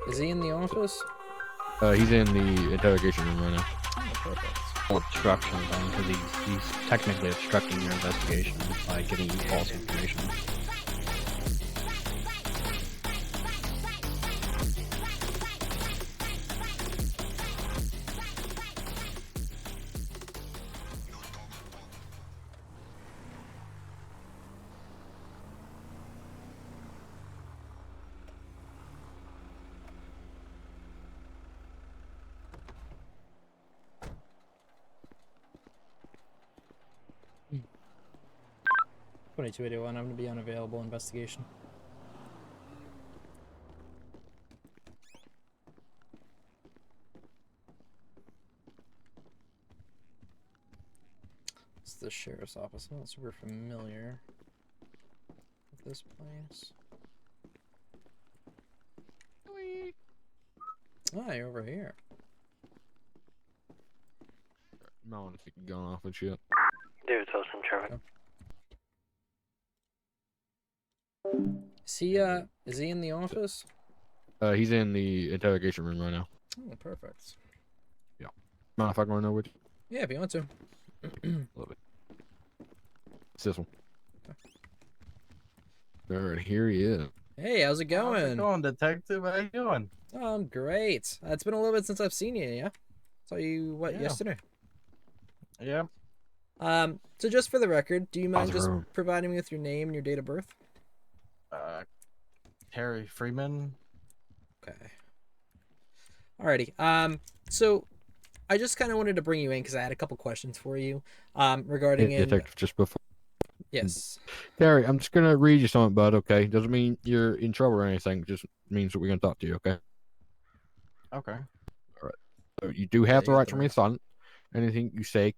Is he in the office? He's in the interrogation room right now. Oh, perfect. Obstruction then, because he's technically obstructing your investigation by giving you false information. Hmm. 2281, I'm going to be unavailable. Investigation. It's the sheriff's office. I'm not super familiar with this place. Ah, you're over here. No one if going off and shit. Dude, it's Austin Trevor. Is he in the office? He's in the interrogation room right now. Oh, perfect. Yeah. Mind if I go in there with you? Yeah, if you want to. Love it. It's this one. Alright, here he is. Hey, how's it going? How's it going, detective? How you doing? Oh, I'm great. It's been a little bit since I've seen you, yeah? Saw you, Yeah. yesterday? Yeah. So just for the record, do you mind just Bathroom. providing me with your name and your date of birth? Terry Freeman. Okay. Alrighty. So I just kind of wanted to bring you in because I had a couple questions for you, regarding Detective, just before. Yes. Terry, I'm just gonna read you something, bud, okay? Doesn't mean you're in trouble or anything, just means that we're gonna talk to you, okay? Okay. Alright. So you do have the you got right the to remain silent. Anything you say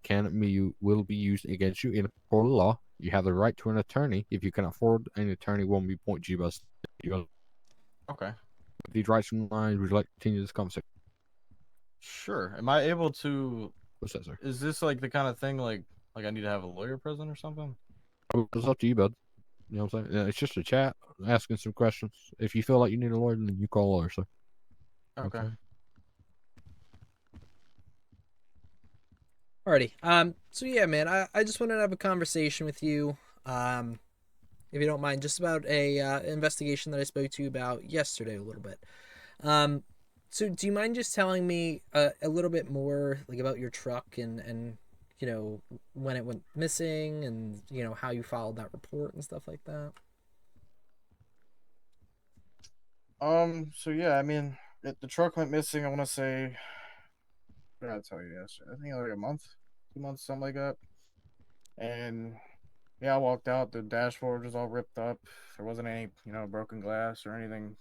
will be used against you in a court of law. You have the right to an attorney. If you can afford an attorney, won't be appointed to you by you. Okay. With these rights in mind, would you like to continue this conversation? Sure. Am I able to? What's that, sir? Is this like the kind of thing like I need to have a lawyer present or something? Oh, it's up to you, bud. You know what I'm saying? Yeah, it's just a chat, asking some questions. If you feel like you need a lawyer, then you call a lawyer, sir. Okay. Alrighty. So yeah, man, I just wanted to have a conversation with you. If you don't mind, just about a investigation that I spoke to you about yesterday a little bit. So do you mind just telling me a little bit more, like, about your truck and you know, when it went missing and, you know, how you filed that report and stuff like that? So yeah, I mean, the truck went missing. I want to say, what did I tell you yesterday? I think like a month, 2 months, something like that. And yeah, I walked out. The dashboard was all ripped up. There wasn't any, broken glass or anything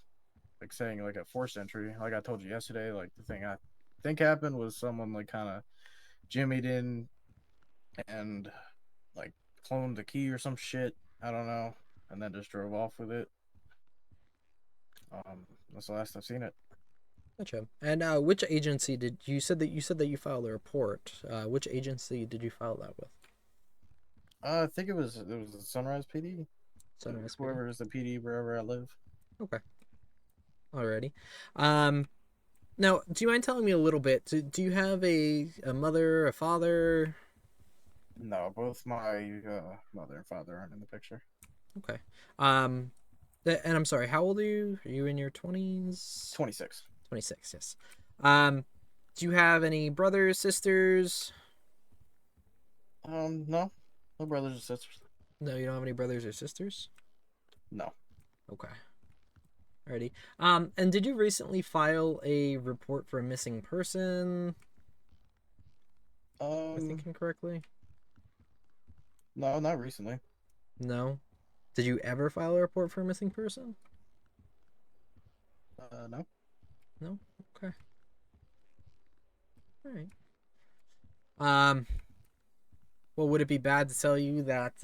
like saying like a forced entry. Like I told you yesterday, like the thing I think happened was someone like kind of jimmied in and like cloned the key or some shit. I don't know, and then just drove off with it. That's the last I've seen it. Gotcha. And which agency did you said that you filed a report? Which agency did you file that with? I think it was the Sunrise PD. Sunrise PD? Whoever is the PD wherever I live. Okay. Alrighty. Now, do you mind telling me a little bit? Do you have a mother, a father? No, both my mother and father aren't in the picture. Okay. And I'm sorry, how old are you? Are you in your 20s? 26. 26, yes. Do you have any brothers, sisters? No. No brothers or sisters. No, you don't have any brothers or sisters? No. Okay. Alrighty. And did you recently file a report for a missing person? Am I thinking correctly? No, not recently. No. Did you ever file a report for a missing person? No. No? Okay. Alright. Well, would it be bad to tell you that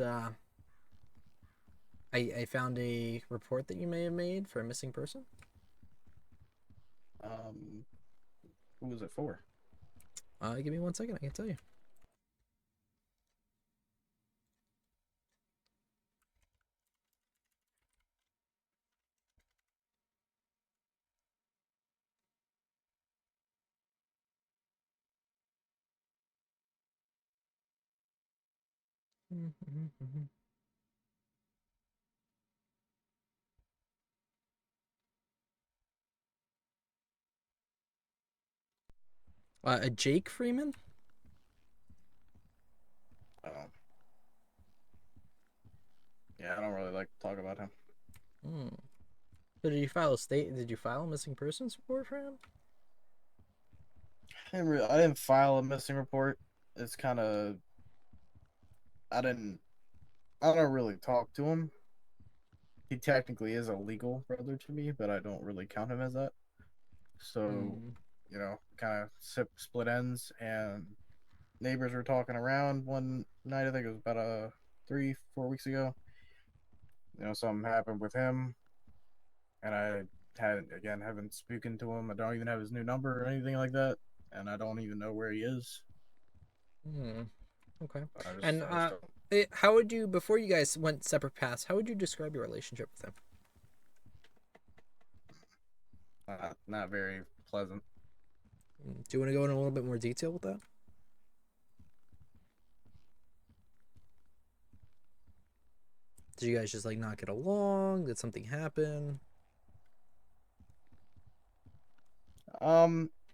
I found a report that you may have made for a missing person? Who was it for? Give me 1 second, I can tell you. A Jake Freeman? Um, yeah, I don't really like to talk about him. Hmm. So did you file a state? Did you file a missing persons report for him? I didn't file a missing report. It's kind of I didn't I don't really talk to him. He technically is a legal brother to me, but I don't really count him as that. So, Hmm. kind of split ends, and neighbors were talking around one night. I think it was about 3-4 weeks ago. Something happened with him, and I haven't spoken to him. I don't even have his new number or anything like that, and I don't even know where he is. Hmm. Okay. I just And I just don't. how would you, before you guys went separate paths, how would you describe your relationship with him? Not very pleasant. Do you want to go in a little bit more detail with that? Did you guys just like not get along? Did something happen?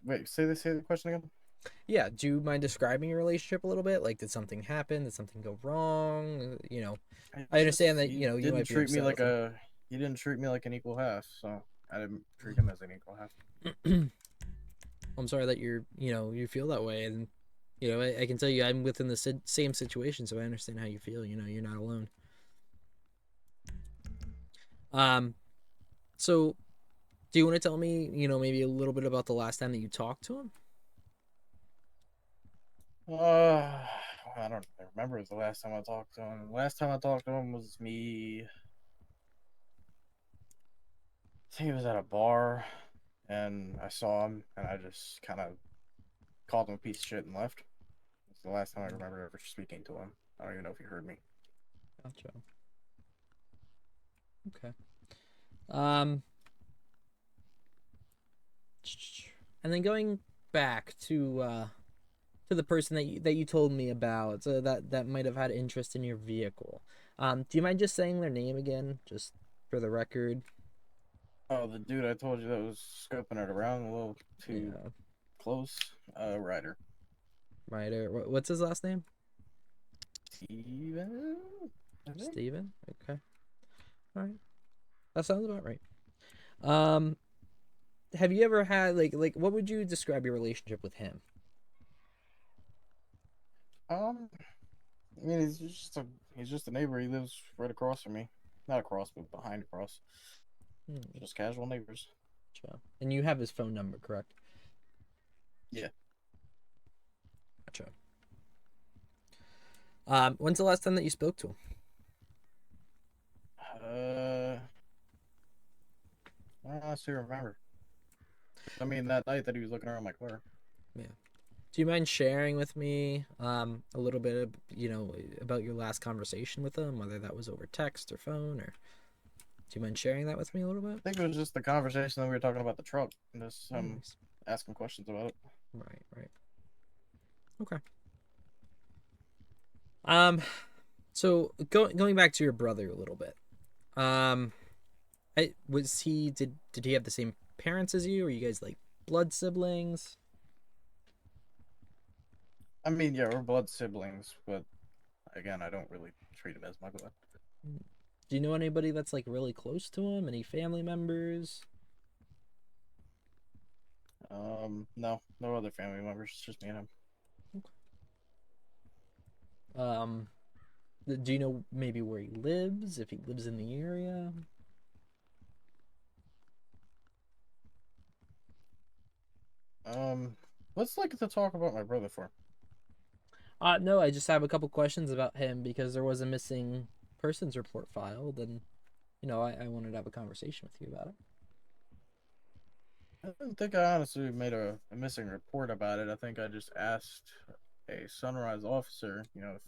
Wait, say the question again. Yeah. Do you mind describing your relationship a little bit? Like, did something happen? Did something go wrong? I understand that He you didn't might be treat me upset like with him. he didn't treat me like an equal half, so I didn't treat him as an equal half. I'm sorry that you feel that way, and I can tell you I'm within the same situation, so I understand how you feel. You're not alone. Um, so do you want to tell me, maybe a little bit about the last time that you talked to him? I don't remember the last time I talked to him. Last time I talked to him was me. I think it was at a bar, and I saw him, and I just kind of called him a piece of shit and left. It's the last time I remember ever speaking to him. I don't even know if he heard me. Gotcha. Okay. Um, and then going back to the person that you told me about, so that might have had interest in your vehicle. Do you mind just saying their name again, just for the record? Oh, the dude I told you that was scoping it around a little too Yeah, close. Ryder. right. What's his last name? Steven, I think. Steven? Okay. All right. That sounds about right. Um, have you ever had what would you describe your relationship with him? I mean, he's just a neighbor. He lives right across from me. Not across, but behind across. Hmm, Just casual neighbors. gotcha. And you have his phone number, correct? Yeah. Gotcha. When's the last time that you spoke to him? Uh, I don't honestly remember. I mean, that night that he was looking around my car. Yeah. Do you mind sharing with me a little bit of, about your last conversation with him, whether that was over text or phone, or do you mind sharing that with me a little bit? I think it was just the conversation that we were talking about the truck and just Oh, nice. asking questions about it. Right, right. Okay. Um, so going back to your brother a little bit. Um, did he have the same parents as you? Are you guys like blood siblings? I mean, yeah, we're blood siblings, but again, I don't really treat him as my blood. Do you know anybody that's like really close to him? Any family members? No, no other family members, just me and him. Um, do you know maybe where he lives? If he lives in the area? Um, let's like to talk about my brother for. No, I just have a couple questions about him because there was a missing persons report filed, and I wanted to have a conversation with you about it. I don't think I honestly made a missing report about it. I think I just asked a Sunrise officer, if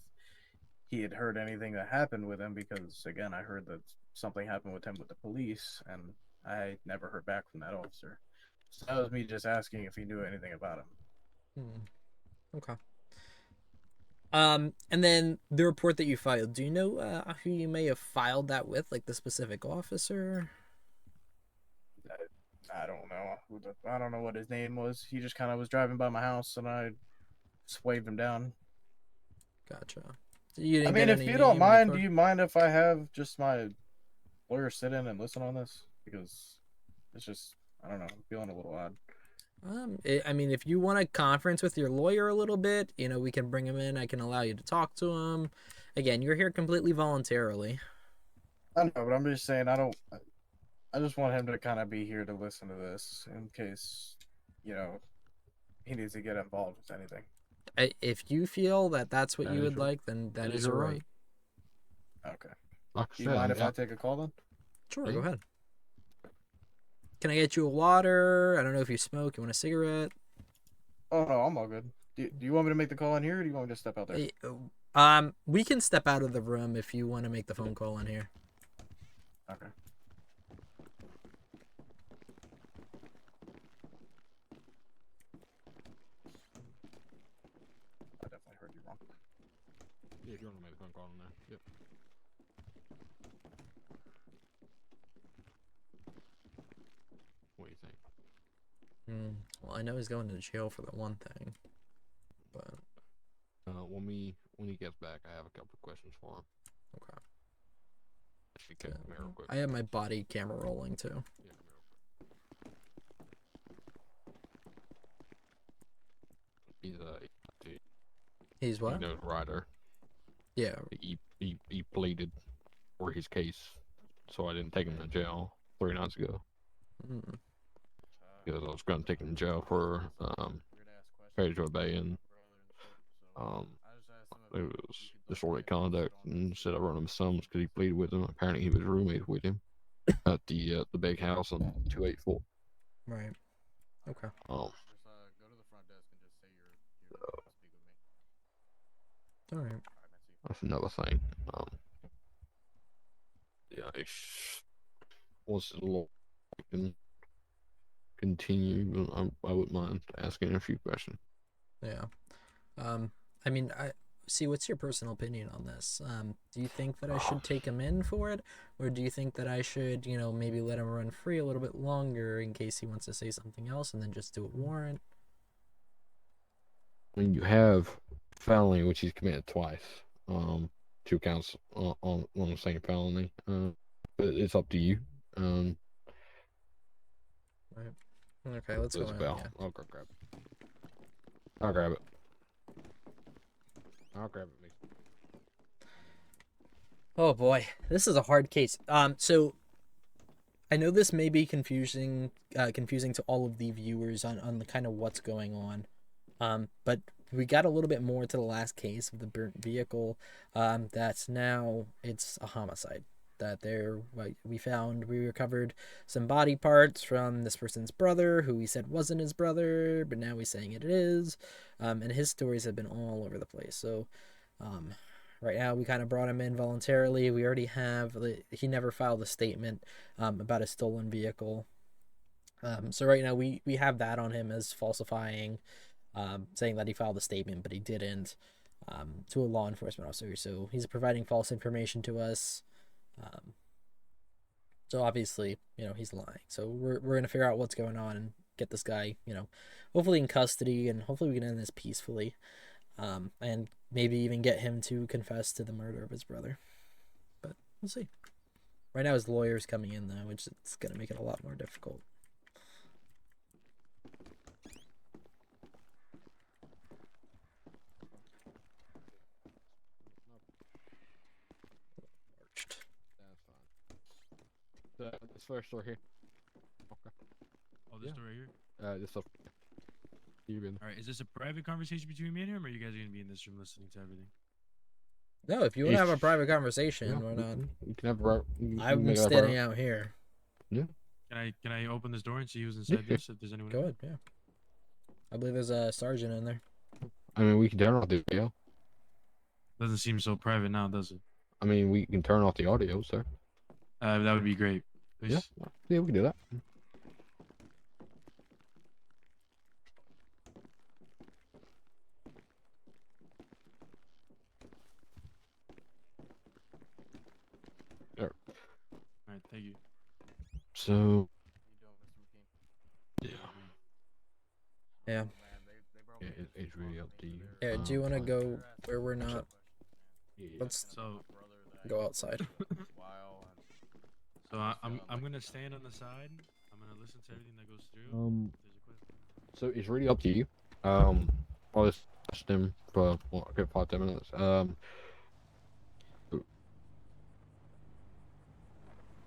he had heard anything that happened with him, because again, I heard that something happened with him with the police, and I never heard back from that officer. So that was me just asking if he knew anything about him. Hmm. Okay. And then the report that you filed, do you know who you may have filed that with, like the specific officer? I don't know. I don't know what his name was. He just kind of was driving by my house, and I just waved him down. Gotcha. So you I didn't mean, get if any you don't name, any mind, do card? you mind if I have just my lawyer sit in and listen on this? Because it's just, I don't know, I'm feeling a little odd. I mean, if you want a conference with your lawyer a little bit, we can bring him in. I can allow you to talk to him. Again, you're here completely voluntarily. I know, but I'm just saying, I just want him to kind of be here to listen to this in case, he needs to get involved with anything. If you feel that that's what That you is would your- like, then that that is is your right. Okay. Like I Do you said, mind I'm if I out. take a call then? Sure, Yeah. go ahead. Can I get you a water? I don't know if you smoke. You want a cigarette? Oh, no, I'm all good. Do you want me to make the call in here, or do you want me to step out there? We can step out of the room if you want to make the phone call in here. Okay. I definitely heard you wrong. Yeah, if you want to make a phone call in there. Yep. What do you think? Well, I know he's going to jail for the one thing, but When he gets back, I have a couple of questions for him. okay. If you can, come here real quick. I have my body camera rolling too. Yeah, come here real quick. He's what? knows Ryder. Yeah. He pleaded for his case, so I didn't take him to jail 3 nights ago Mm. because I was going to take him to jail for failure to obey and it was disorderly conduct, and instead I run him sums because he pleaded with him. Apparently, he was roommates with him at the big house on 284. Right. Okay. Just go to the front desk and just say you're to speak with me. All right. That's another thing. Yeah, if once the law can continue, I wouldn't mind asking a few questions. Yeah. I mean, I see. What's your personal opinion on this? Do you think that I should take him in for it, or do you think that I should, maybe let him run free a little bit longer in case he wants to say something else, and then just do a warrant? When you have felony, which he's committed twice, 2 counts on the same felony, but it's up to you. Right. Okay, let's go. There's a bell. Yeah. I'll go grab it. I'll grab it. Mason. Oh boy, this is a hard case. So I know this may be confusing to all of the viewers on the kind of what's going on. But we got a little bit more to the last case of the burnt vehicle. That's now it's a homicide. That we recovered some body parts from this person's brother, who he said wasn't his brother, but now he's saying it is. And his stories have been all over the place. So, right now we kind of brought him in voluntarily. We already have he never filed a statement about a stolen vehicle. So right now we have that on him as falsifying, saying that he filed a statement, but he didn't, to a law enforcement officer. So he's providing false information to us. So obviously, he's lying. So we're gonna figure out what's going on and get this guy, hopefully in custody, and hopefully we can end this peacefully, and maybe even get him to confess to the murder of his brother. But we'll see. Right now his lawyer's coming in though, which is gonna make it a lot more difficult. That's fine. This first door here. Okay. Oh, this Yeah. door right here? This stuff. You've been. All right, is this a private conversation between me and him, or are you guys going to be in this room listening to everything? No, if you want to have a private conversation, why not? You can have a. I'm standing out here. Yeah. Can I open this door and see who's inside this? If there's anyone. Go ahead, yeah. I believe there's a sergeant in there. I mean, we can turn off the video. Doesn't seem so private now, does it? I mean, we can turn off the audio, sir. That would be great. Please. Yeah. Yeah, we can do that. Thank you. So yeah, Yeah. it's really up to you. Yeah. Do you want to fine. go where we're not? Yeah. Let's So, go outside. I'm gonna stand on the side. I'm gonna listen to everything that goes through. Um, If there's a question. So it's really up to you. I'll just ask him for what, a good 5-10 minutes.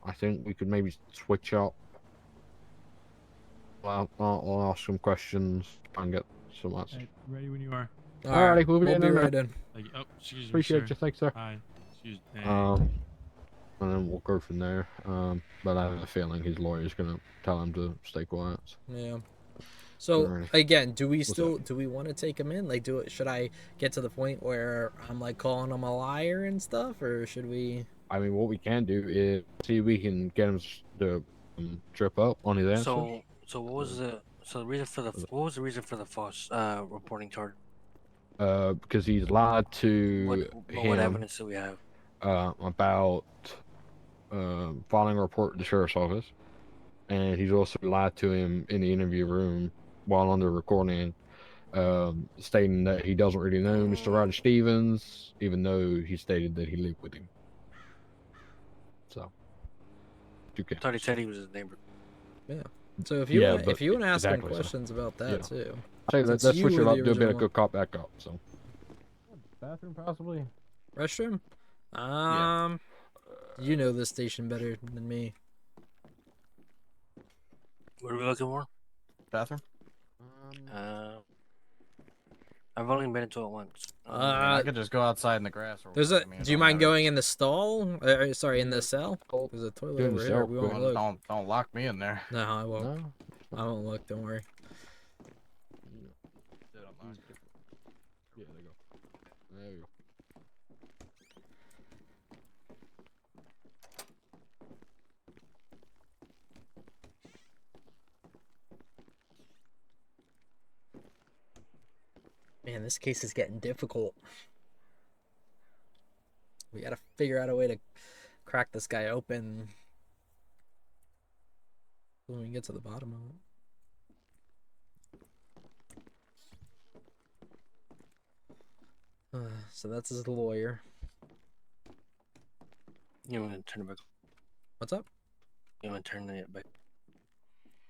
I think we could maybe switch up. Well, I'll ask some questions, try and get some answers. Hey, ready when you are. Alrighty, we'll be in there. right in. Thank you. Oh, excuse me, Appreciate sir. you, thanks, sir. Hi. Excuse me. And then we'll go from there. But I have a feeling his lawyer's gonna tell him to stay quiet. Yeah. So Alrighty. again, do we What's still do we want to take him in? Like, do it? Should I get to the point where I'm like calling him a liar and stuff, or should we? I mean, what we can do is see if we can get him to trip up on his answers. So what was the what was the reason for the false reporting charge? Because he's lied to What him evidence do we have? about filing a report to the sheriff's office, and he's also lied to him in the interview room while under recording, stating that he doesn't really know Mr. Ryder Stevens, even though he stated that he lived with him. So, you I thought he said he was his neighbor. Yeah. So if you Yeah, want, but if you want to ask him exactly so. questions about that Yeah. too. say Since let's you switch it were up, the do a bit original of one. good cop, bad cop. So, bathroom possibly. Restroom? You know this station better than me. What are we looking for? Bathroom? I've only been into it once. I could just go outside in the grass. Or There's whatever, a. I mean, it Do you don't mind matter. going in the stall? Sorry, in the cell. There's a toilet Doing the over here. cell, We won't but- look. Don't lock me in there. No, I won't. No. I won't look. Don't worry. Yeah, there you go. There you go. Man, this case is getting difficult. We gotta figure out a way to crack this guy open so we can get to the bottom of it. So that's his lawyer. You want to turn it back? What's up? You want to turn it back?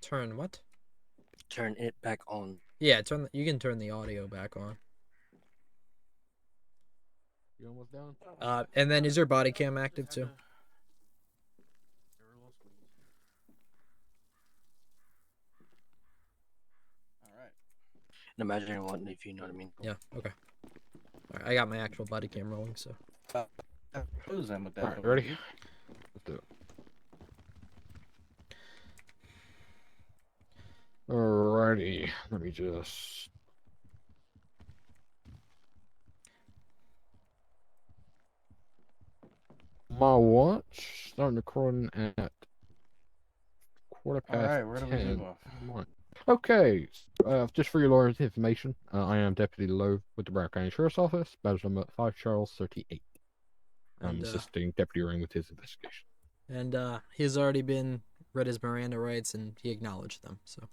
Turn what? Turn it back on. Yeah, you can turn the audio back on. You almost done? And then is your body cam active too? All right. An imaginary one, if you know what I mean. Yeah. Okay. All right, I got my actual body cam rolling, so. Who's in with that? Alright, ready? Let's do it. Alrighty, let me just. My watch starting recording at 10:15. All right, where do we leave off? Morning. Okay, just for your lawyer's information, I am Deputy Lowe with the Broward County Sheriff's Office, badge number 5 Charles 38. I'm And, assisting Deputy Ring with his investigation. And he's already been read his Miranda rights and he acknowledged them. So.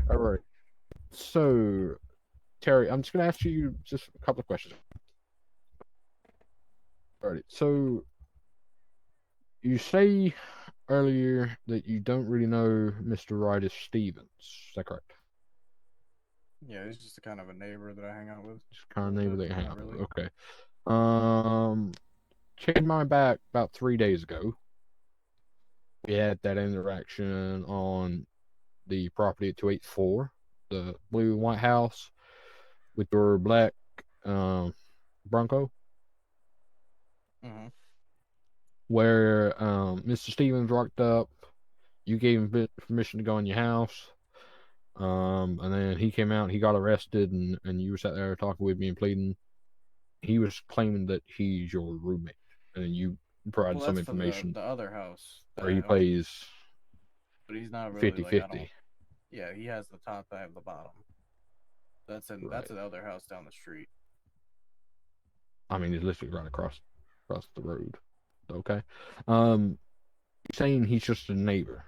All right. So, Terry, I'm just going to ask you just a couple of questions. All right. So, you say earlier that you don't really know Mr. Ryder Stevens. Is that correct? Yeah, he's just a kind of a neighbor that I hang out with. Just kind of neighbor that you hang Not out with. really. Okay. Checked mine back about 3 days ago. We had that interaction on the property at 284, the blue and white house with your black Bronco, where Mr. Stevens rocked up. You gave him permission to go in your house. And then he came out, he got arrested, and you were sat there talking with me and pleading. He was claiming that he's your roommate, and then you provided some that's for information the other house. where he plays But he's not really 50-50. Yeah, he has the top, I have the bottom. That's the other house down the street. I mean, he's literally right across the road. Okay. You're saying he's just a neighbor.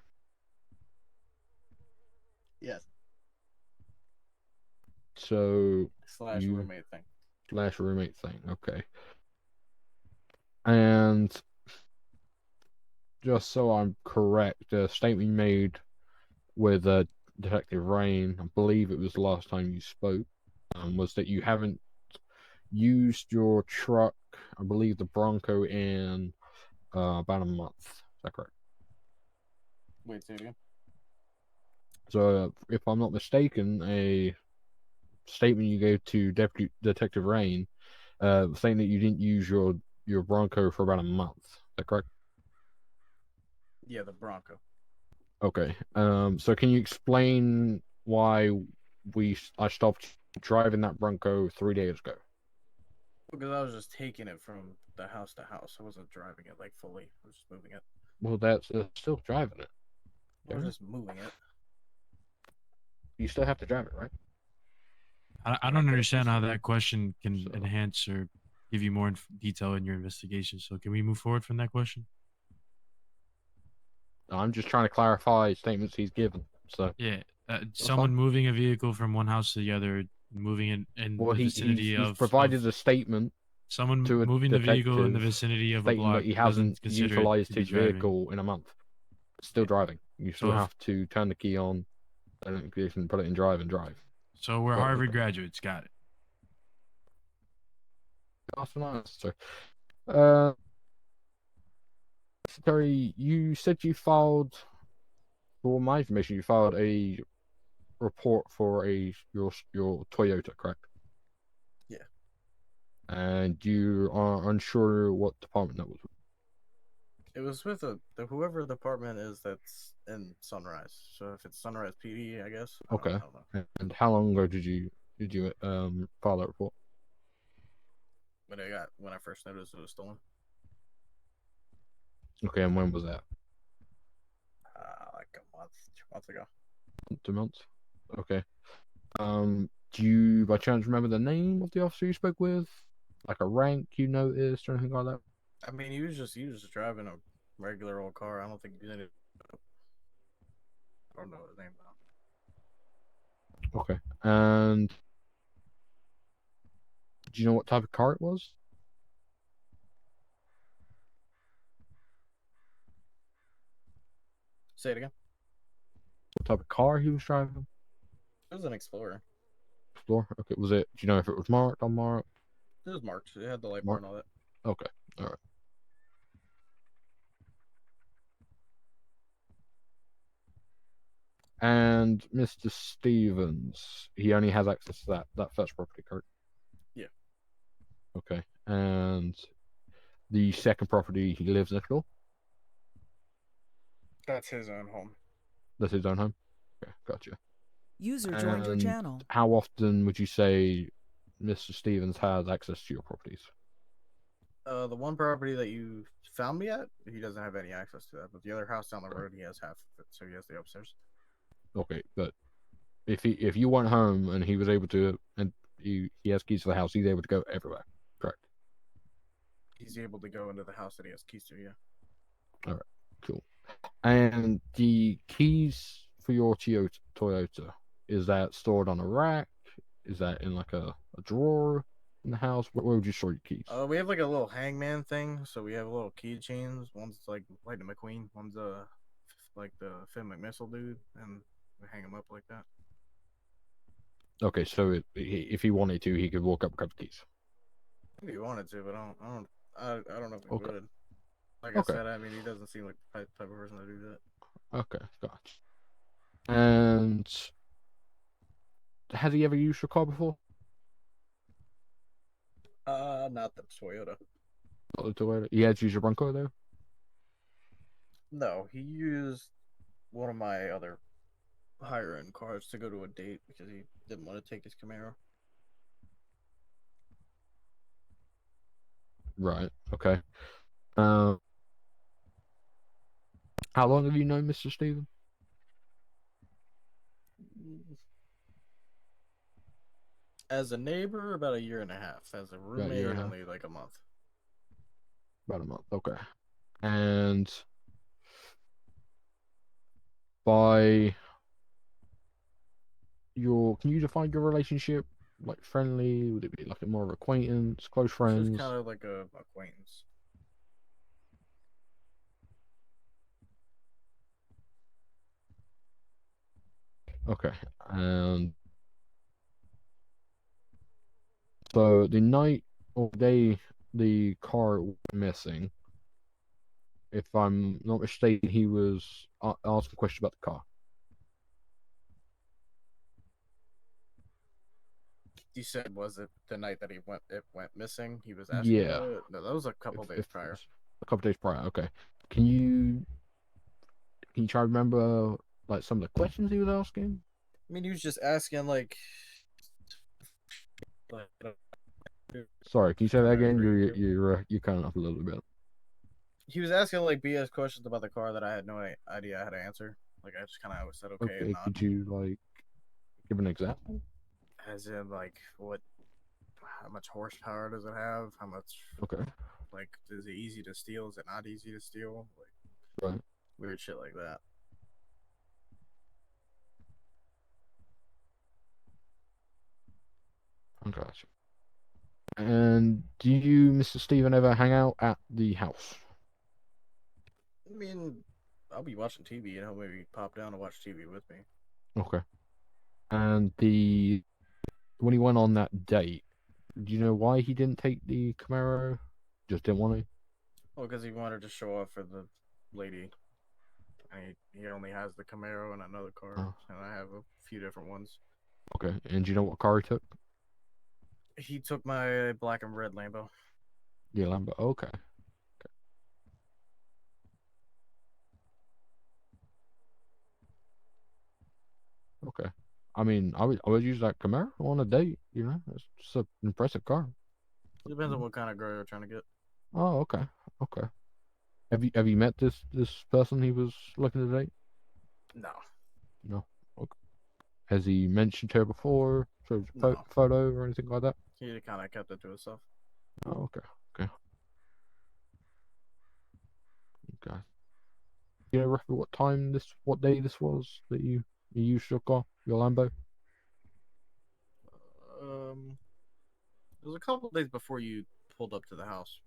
Yes. So Slash you roommate thing. slash roommate thing. Okay. And just so I'm correct, the statement you made with Detective Rain, I believe it was the last time you spoke, was that you haven't used your truck, I believe the Bronco, in about a month. Is that correct? Wait, say it again. So, if I'm not mistaken, a statement you gave to Deputy Detective Rain, saying that you didn't use your Bronco for about a month. Is that correct? Yeah, the Bronco. Okay. So can you explain why I stopped driving that Bronco 3 days ago? Because I was just taking it from the house to house. I wasn't driving it like fully. I was just moving it. Well, that's still driving it. I was Yeah. just moving it. You still have to drive it, right? I I don't could've understand how just- that question can So- enhance or give you more detail in your investigation. So can we move forward from that question? I'm just trying to clarify statements he's given. So, Yeah, that's someone fine. moving a vehicle from one house to the other, moving it in Well, the vicinity he's of provided a statement someone to a moving the vehicle in the detective vicinity of a stating that block he doesn't hasn't consider it utilized to be his driving. vehicle in a month. It's still driving. You still So if- have to turn the key on, and you can put it in drive and drive. So we're But- Harvard graduates. Got it. That's an answer. Uh, Terry, you said you filed, for my information, you filed a report for your Toyota, correct? Yeah. And you are unsure what department that was with. It was with whoever the department is that's in Sunrise. So if it's Sunrise PD, I guess. Okay. I don't know. And how long ago did you file that report? When I first noticed it was stolen. Okay, and when was that? Like a month, 2 months ago. 2 months. Okay. Do you by chance remember the name of the officer you spoke with? Like a rank you noticed or anything like that? I mean, he was just driving a regular old car. I don't think he did it. I don't know his name though. Okay. And do you know what type of car it was? Say it again. What type of car he was driving? It was an Explorer. Explorer? Okay, was it? Do you know if it was marked, unmarked? It was marked. It had the light bar Marked. and all that. Okay, all right. And Mr. Stevens, he only has access to that first property, correct? Yeah. Okay, and the second property he lives next door. That's his own home. That's his own home. Okay, gotcha. User joined your And channel. how often would you say Mr. Stevens has access to your properties? The one property that you found me at, he doesn't have any access to that. But the other house down the road, he has half of it, so he has the upstairs. Okay, but if you went home and he was able to, and he has keys to the house, he's able to go everywhere, correct? He's able to go into the house that he has keys to. Yeah. All right, cool. And the keys for your Toyota, is that stored on a rack? Is that in like a drawer in the house? Where would you store your keys? We have like a little hangman thing, so we have little keychains. One's like Lightning McQueen. One's like the Finn McMissile dude, and we hang them up like that. Okay, so if he wanted to, he could walk up and grab the keys. If he wanted to, but I don't know if he Okay. would. Like Okay. I said, I mean, he doesn't seem like the type of person to do that. Okay, gotcha. And has he ever used your car before? Not the Toyota. Not the Toyota. He has used your Bronco though. No, he used one of my other higher end cars to go to a date because he didn't want to take his Camaro. Right. Okay. Um. How long have you known Mr. Steven? As a neighbor, about a year and a half. As a About a year roommate, and a half. only like a month. About a month. Okay. And by can you define your relationship? Like friendly? Would it be like a more of acquaintance, close It's just friends? kind of like a acquaintance. Okay. And so the night or day the car went missing, if I'm not mistaken, he was asking questions about the car. You said, was it the night that it went missing? He was asking Yeah. about it. No, that was a couple days If prior. a couple days prior. Okay. Can you try to remember like some of the questions he was asking? I mean, he was just asking like Sorry, can you say that kind of again? agreed to. You're cutting up a little bit. He was asking like BS questions about the car that I had no idea how to answer. Like I just kind of said okay and Okay, not. could you like give an example? As in like how much horsepower does it have? How much Okay, like is it easy to steal? Is it not easy to steal? Like right. weird shit like that. I got you. And do you, Mr. Stephen, ever hang out at the house? I mean, I'll be watching TV and he'll maybe pop down and watch TV with me. Okay. And when he went on that date, do you know why he didn't take the Camaro? Just didn't want to? Well, because he wanted to show off for the lady. And he only has the Camaro and another car, Oh, and I have a few different ones. okay. And do you know what car he took? He took my black and red Lambo. Yeah, Lambo. Okay. Okay. I mean, I would use that Camaro on a date. You know, it's just an impressive car. Depends on what kind of girl you're trying to get. Oh, okay. Okay. Have you met this person he was looking to date? No, No. Okay. Has he mentioned her before? Showed you no. photo or anything like that? He kind of kept it to himself. Oh, okay. Okay. Okay. You know roughly what day this was that you used your car, your Lambo? It was a couple days before you pulled up to the house.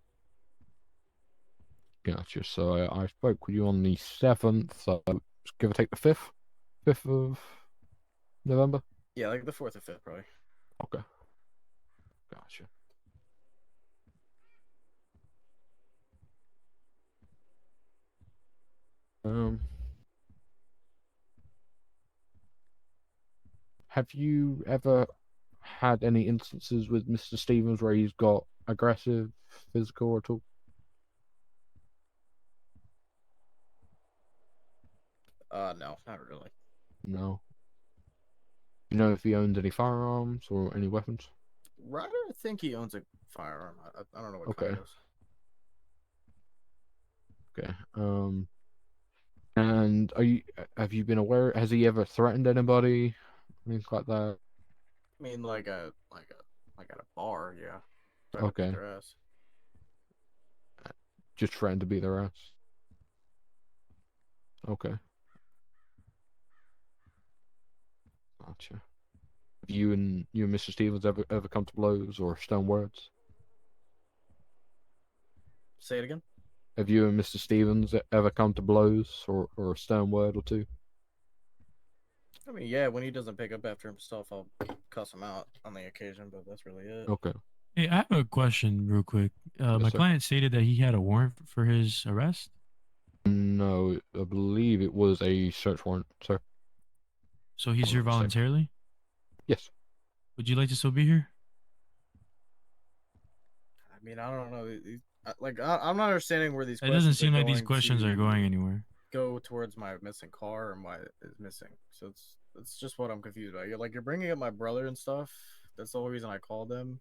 Gotcha. So I spoke with you on the 7th, so give or take the 5th of November. Yeah, like the 4th or 5th, probably. Okay. Gotcha. Um, have you ever had any instances with Mr. Stevens where he's got aggressive, physical at all? No, not really. No. Do you know if he owns any firearms or any weapons? Ryder, I think he owns a firearm. I don't know what Okay. kind it is. Okay. And have you been aware? Has he ever threatened anybody? Things like that. I mean, like at a bar, yeah. Trying to beat Okay. their ass. Just threatened to beat their ass. Okay. Gotcha. Have you and Mr. Stevens ever come to blows or stern words? Say it again. Have you and Mr. Stevens ever come to blows or a stern word or two? I mean, yeah, when he doesn't pick up after himself, I'll cuss him out on the occasion, but that's really it. Okay. Hey, I have a question real quick. Yes, My sir. client stated that he had a warrant for his arrest. No, I believe it was a search warrant, sir. So he's I'm here not mistaken. voluntarily? Yes. Would you like to still be here? I mean, I don't know. I'm not understanding where these It doesn't questions are seem like these going questions are to going anywhere. go towards my missing car and why it is missing. So it's just what I'm confused about. You're bringing up my brother and stuff. That's the whole reason I called them.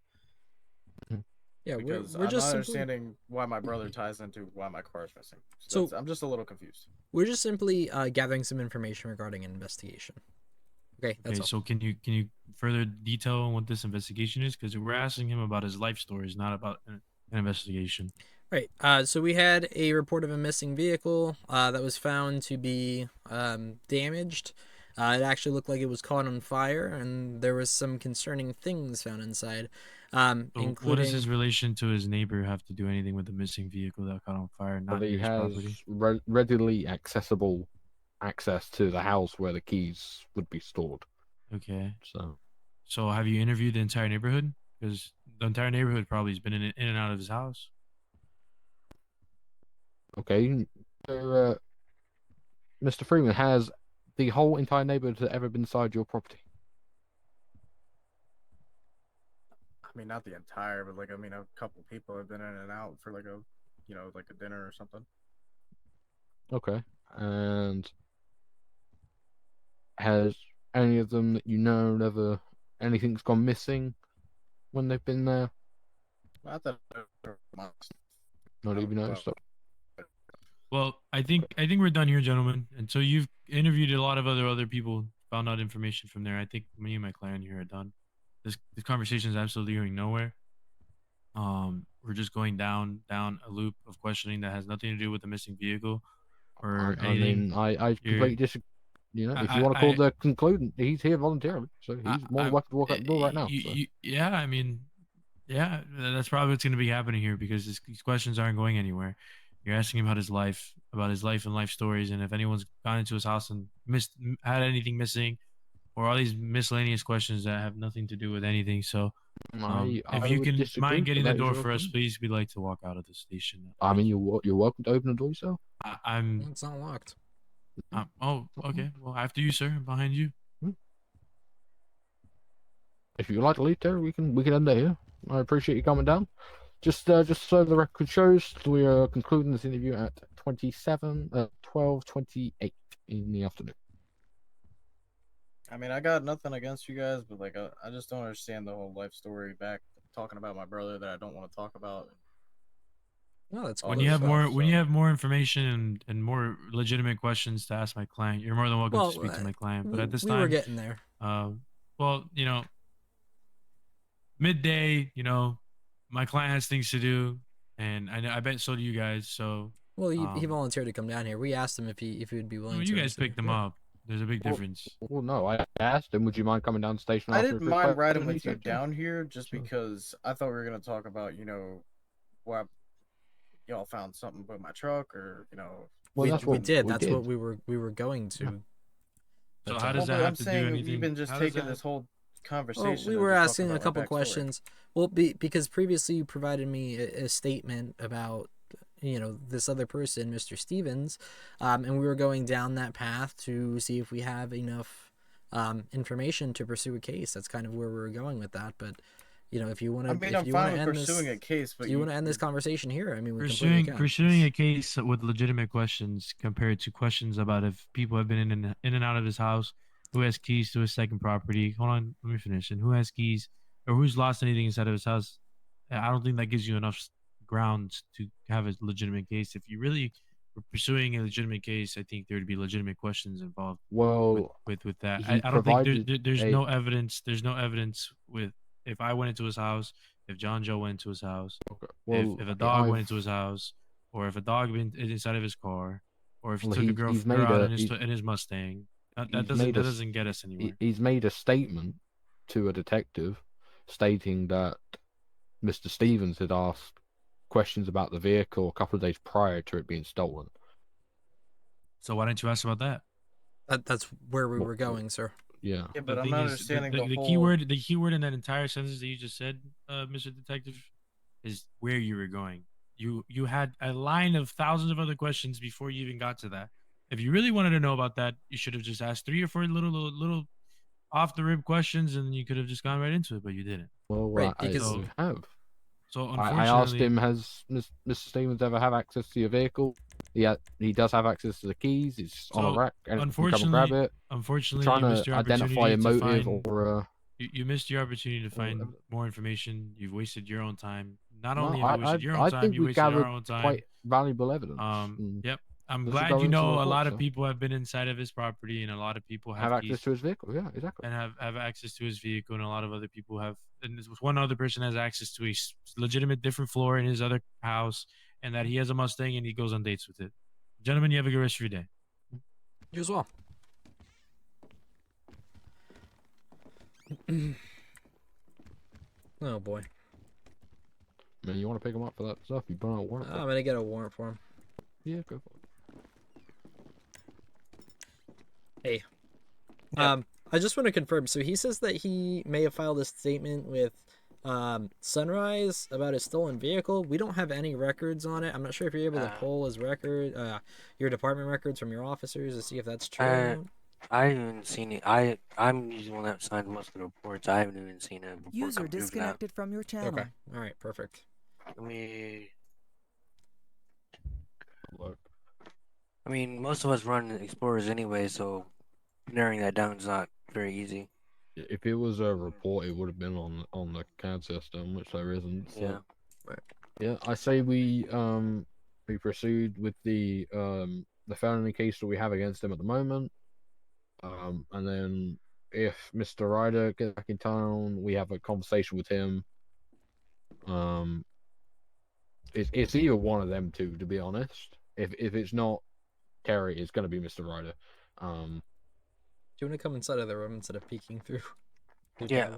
Yeah, Because we're I'm just not simply understanding why my brother ties into why my car is missing. So- I'm just a little confused. we're just simply gathering some information regarding an investigation. Okay, that's Okay, all. so can you further detail on what this investigation is? Because we're asking him about his life stories, not about an investigation. Right. So we had a report of a missing vehicle that was found to be damaged. It actually looked like it was caught on fire, and there was some concerning things found inside, So what does including. his relation to his neighbor have to do anything with the missing vehicle that caught on fire, But not he near his has property? readily accessible access to the house where the keys would be stored. Okay. So So have you interviewed the entire neighborhood? Because the entire neighborhood probably has been in and out of his house. okay, so, Mr. Freeman, has the whole entire neighborhood ever been inside your property? I mean, not the entire, but like, I mean, a couple people have been in and out for like a, like a dinner or something. Okay, and has any of them that you know never anything's gone missing when they've been there? Not that. Not even Well, noticed. Well, I think we're done here, gentlemen. And so you've interviewed a lot of other people, found out information from there. I think me and my client here are done. This conversation is absolutely going nowhere. We're just going down a loop of questioning that has nothing to do with the missing vehicle or I anything. mean, I You're, completely disagree. You know, if you I, want to call I, the conclusion, he's here voluntarily, so I, he's more than I, welcome to walk out the door right now. So. yeah, I mean, yeah, that's probably what's going to be happening here because these questions aren't going anywhere. You're asking him about his life and life stories, and if anyone's gone into his house and had anything missing, or all these miscellaneous questions that have nothing to do with anything. So, if I you would can disagree, mind but getting the that is door your for us, opinion. please, we'd like to walk out of the station. I Thank mean, you. you're welcome to open the door yourself. I'm. It's not locked. Oh, okay. Well, after you, sir. Behind you. If you'd like to leave there, we can end it here. I appreciate you coming down. Just so the record shows, we are concluding this interview at 12:28 in the afternoon. I mean, I got nothing against you guys, but like, I just don't understand the whole life story back talking about my brother that I don't want to talk about. No, that's All When cool. you this have stuff, more, so. information and more legitimate questions to ask my client, you're more than welcome to Well, speak to my client. But at this we were time, getting there. well, midday, my client has things to do, and I bet so do you guys. So, Well, he volunteered to come down here. We asked him if he would be willing you to. guys picked him up. There's a big difference. Well, no, I asked him, would you mind coming down to the station I after didn't a quick mind question? riding And he with you said, yeah. down here just Sure. because I thought we were gonna talk about, what y'all found something but my truck, or Well, that's we what did. we That's did. what we were going to. Yeah. So But, how Well, does that but have I'm to do saying anything? you've been just How does taking that? this whole well, conversation. we and were just asking talking a about couple my backstory. questions. Well, because previously you provided me a statement about this other person, Mr. Stevens, and we were going down that path to see if we have enough information to pursue a case. That's kind of where we were going with that. But if you want I to, mean, if I'm you want fine to with end pursuing this, a case, but if you want to end this conversation here, I mean, we completely can. Pursuing a case with legitimate questions compared to questions about if people have been in and out of his house, who has keys to his second property. Hold on, let me finish. And who has keys or who's lost anything inside of his house? I don't think that gives you enough grounds to have a legitimate case. If you really were pursuing a legitimate case, I think there would be legitimate questions involved Well, with that. he I don't think provided there's a no evidence. There's no evidence with if I went into his house, if John Joe went into his house, okay, well, if a dog went into his house, or if a dog been inside of his car, or if he took a he's girl made out a in his Mustang. That he's made a doesn't get us anywhere. he's made a statement to a detective stating that Mr. Stevens had asked questions about the vehicle a couple of days prior to it being stolen. So why didn't you ask about that? That's where we Well, were going, sir. Yeah. Yeah, The but I'm thing not is, understanding the the whole. keyword in that entire sentence that you just said, Mr. Detective, is where you were going. You had a line of thousands of other questions before you even got to that. If you really wanted to know about that, you should have just asked 3 or 4 little off the rib questions, and you could have just gone right into it, but you didn't. Well, Right, I because have. So I asked unfortunately, him, has Mr. Stevens ever have access to your vehicle? He does have access to the keys. It's on a so rack, and you can come and grab it. unfortunately, Trying you to missed your identify opportunity a to motive find. or You missed your opportunity to find whatever. more information. You've wasted your own time. Not No, only have you wasted your own I time, think you we wasted gathered our own time. quite valuable evidence. Yep. I'm This will glad go you into the know a report, lot of so people have been inside of his property, and a lot of people have have access keys to his vehicle. Yeah, exactly. and have access to his vehicle, and a lot of other people have. And one other person has access to a legitimate different floor in his other house, and that he has a Mustang and he goes on dates with it. Gentlemen, you have a good rest of your day. You as well. Oh boy. Man, you want to pick him up for that stuff? You put on a warrant for I'm it? gonna get a warrant for him. Yeah, go for it. Hey. I just want to confirm. So he says that he may have filed a statement with Sunrise about his stolen vehicle. We don't have any records on it. I'm not sure if you're able to pull his record, your department records from your officers to see if that's true or not. I haven't even seen it. I'm usually the one that signs most of the reports. I haven't even seen it before. User disconnected from your channel. Okay. All right. Perfect. Let me. Look. I mean, most of us run Explorers anyway, so narrowing that down is not very easy. If it was a report, it would have been on the CAD system, which there isn't. So. Yeah. Yeah, I say we proceed with the felony case that we have against him at the moment. And then if Mr. Ryder gets back in town, we have a conversation with him. It's either one of them two, to be honest. If it's not Terry, it's going to be Mr. Ryder. Do you want to come inside of the room instead of peeking through? Yeah.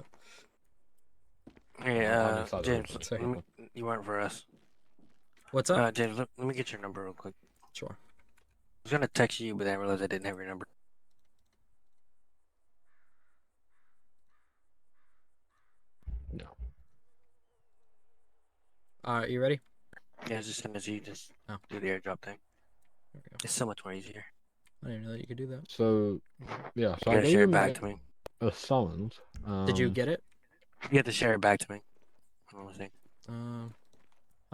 Hey, I'm inside the room, James, sorry. you weren't for us. What's up? James, let me get your number real quick. Sure. I was gonna text you, but then I realized I didn't have your number. No. You ready? Yeah, just send it to you. Just Oh. do the airdrop thing. There we go. It's so much more easier. I didn't know that you could do that. So, yeah. So You I gotta gave share it him back to me. a summons. Did you get it? You have to share it back to me. Hold on a second. How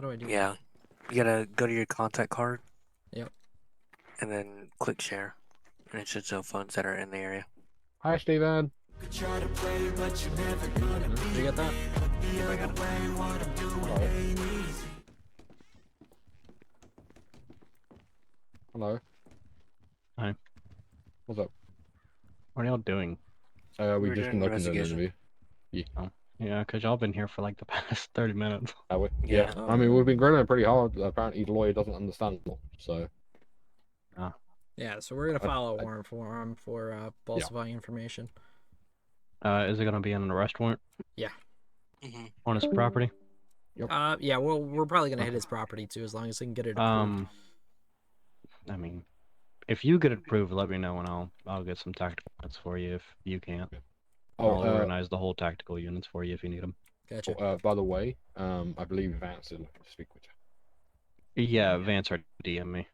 do I do that? Yeah. You gotta go to your contact card. Yep. And then click share. And it should show funds that are in the area. Hi, Steven. Did you get that? If I got it. Hello. Hi. What's up? What are y'all doing? We We're just doing conducted an investigation. interview. Yeah, because y'all been here for like the past 30 minutes. Are we? Yeah. I mean, we've been grilling pretty hard. Apparently, the lawyer doesn't understand law, so. Yeah, so we're gonna file a warrant for him for falsifying information. Is it gonna be an arrest warrant Mm-hmm. on his property? Yeah, well, we're probably gonna hit his property too, as long as he can get it approved. I mean, if you get it approved, let me know and I'll get some tactical units for you if you can't. I'll organize the whole tactical units for you if you need them. Gotcha. By the way, I believe Vance is looking to speak with you. Yeah, Vance already DM me.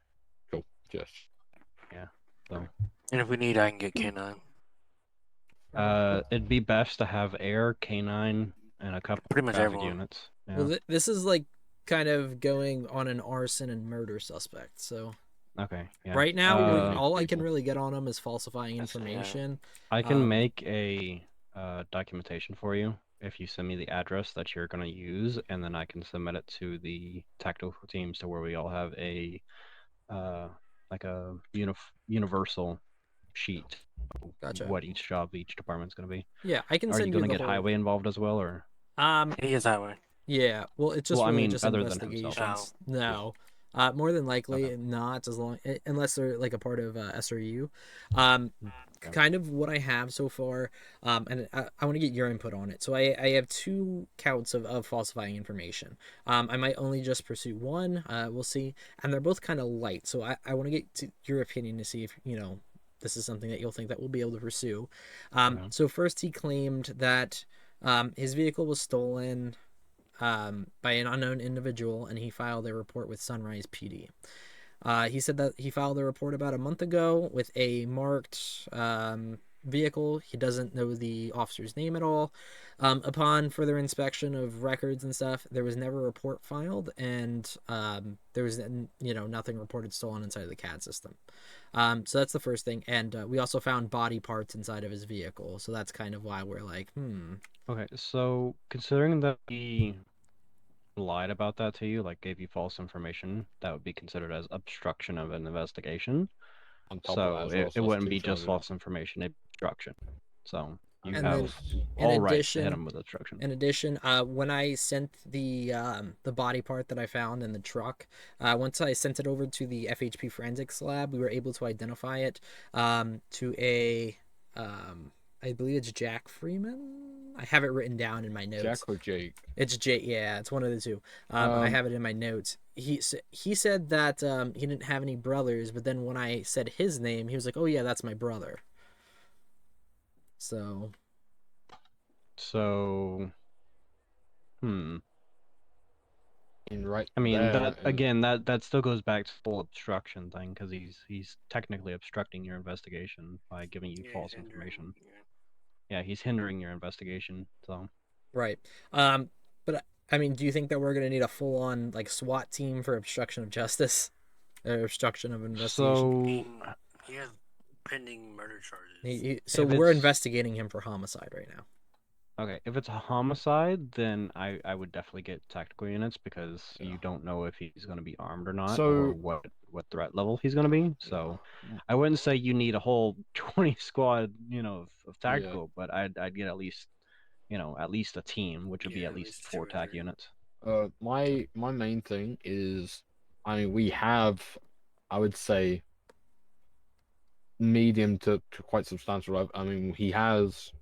Cool. Just. So. And if we need, I can get K9. It'd be best to have air, K9, and a couple Pretty much traffic everyone. units. Yeah. Well, this is like kind of going on an arson and murder suspect. So Okay. Yeah. right now, Uh, all I can really get on him is falsifying That's- yeah. information. I can um, make a documentation for you if you send me the address that you're gonna use, and then I can submit it to the tactical teams to where we all have a like a universal sheet. of Gotcha. What each job, each department's gonna be. Yeah, I can Are send you you gonna the get whole... highway involved as well, or? He is highway. Yeah, well, it's just Well, I really mean, just other than himself. investigations. No, more than likely Okay. not, unless they're like a part of SRU. Okay. Kind of what I have so far, and I want to get your input on it. So I have 2 counts of falsifying information. I might only just pursue one. We'll see, and they're both kind of light. So I want to get to your opinion to see if this is something that you'll think that we'll be able to pursue. So first, he claimed that his vehicle was stolen by an unknown individual, and he filed a report with Sunrise PD. He said that he filed a report about a month ago with a marked vehicle. He doesn't know the officer's name at all. Upon further inspection of records and stuff, there was never a report filed, and there was nothing reported stolen inside of the CAD system. So that's the first thing, and we also found body parts inside of his vehicle, so that's kind of why we're like, Okay, so considering that he lied about that to you, like gave you false information, that would be considered as obstruction of an investigation. On top So of that, as well, it that's wouldn't 2 be just charges. false information, it'd be obstruction. So You And have then, all rights to hit him with obstruction. in addition, when I sent the body part that I found in the truck, once I sent it over to the FHP forensics lab, we were able to identify it to a I believe it's Jack Freeman. I have it written down in my notes. Jack or Jake? It's Jake. Yeah, it's one of the two. I have it in my notes. He said that he didn't have any brothers, but then when I said his name, he was like, "Oh yeah, that's my brother." So, And right I mean, there that again, that still goes back to the full obstruction thing, because he's technically obstructing your investigation by giving you false information. Yeah, he's hindering your investigation. So, right. But I mean, do you think that we're gonna need a full-on like SWAT team for obstruction of justice or obstruction of investigation? so He has pending murder charges. So If we're it's- investigating him for homicide right now. okay, if it's a homicide, then I would definitely get tactical units, because you don't know if he's going to be armed or not, or So- what threat level he's going to be. So I wouldn't say you need a whole 20 squad, of tactical, but I'd get at least a team, which would be at least 4 TAC units. my main thing is, I mean, we have, I would say, medium to quite substantial. I mean, he has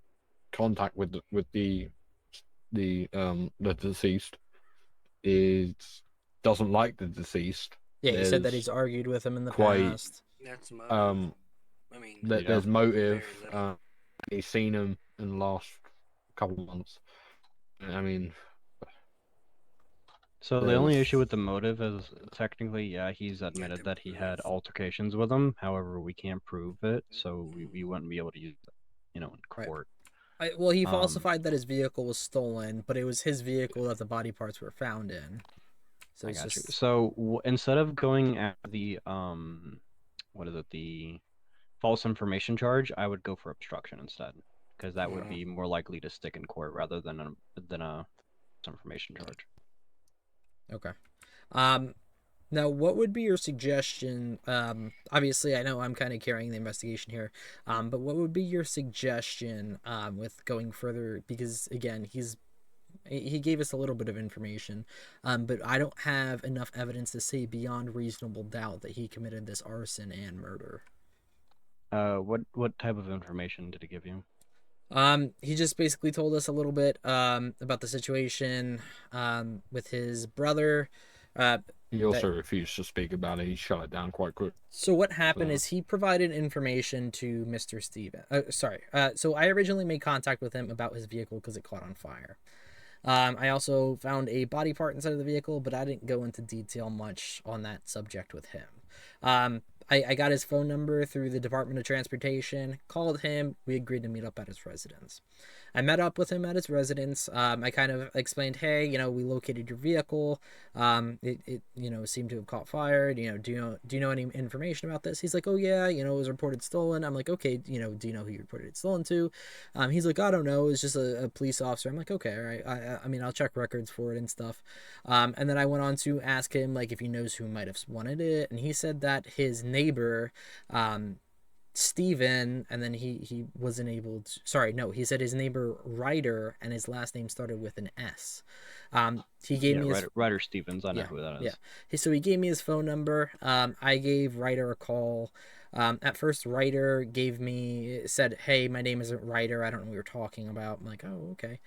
contact with the deceased. Is doesn't like the deceased. Yeah, he said that There's he's argued with him in the quite- past. That's motive. I mean, there's motive. very little. He's seen him in the last couple of months. I mean, So the only There's- issue with the motive is technically, yeah, he's admitted that he had altercations with him. However, we can't prove it, so we wouldn't be able to use it, in Right. court. Well, he falsified that his vehicle was stolen, but it was his vehicle that the body parts were found in. So I it's got you. just So instead of going at the what is it, the false information charge, I would go for obstruction instead, because that would be more likely to stick in court rather than a false information charge. okay. Now, what would be your suggestion? Obviously, I know I'm kind of carrying the investigation here, but what would be your suggestion with going further? Because again, he gave us a little bit of information, but I don't have enough evidence to say beyond reasonable doubt that he committed this arson and murder. What type of information did he give you? He just basically told us a little bit about the situation with his brother. he also refused to speak about it. He shut it down quite quick. So what happened So- is he provided information to Mr. Steven. So I originally made contact with him about his vehicle because it caught on fire. I also found a body part inside of the vehicle, but I didn't go into detail much on that subject with him. I got his phone number through the Department of Transportation, called him, we agreed to meet up at his residence. I met up with him at his residence. I kind of explained, hey, we located your vehicle. It seemed to have caught fire. Do you know any information about this? He's like, oh yeah, it was reported stolen. I'm like, okay, do you know who you reported it stolen to? He's like, I don't know. It's just a police officer. I'm like, okay, all right. I mean, I'll check records for it and stuff. And then I went on to ask him, like, if he knows who might have wanted it. And he said that his neighbor, Steven, and then he wasn't able to, sorry, no, he said his neighbor Ryder, and his last name started with an S. He gave me his Ryder Stevens. I know who that is. Yeah. So he gave me his phone number. I gave Ryder a call. At first, Ryder said, hey, my name isn't Ryder. I don't know what you're talking about. I'm like, oh, okay.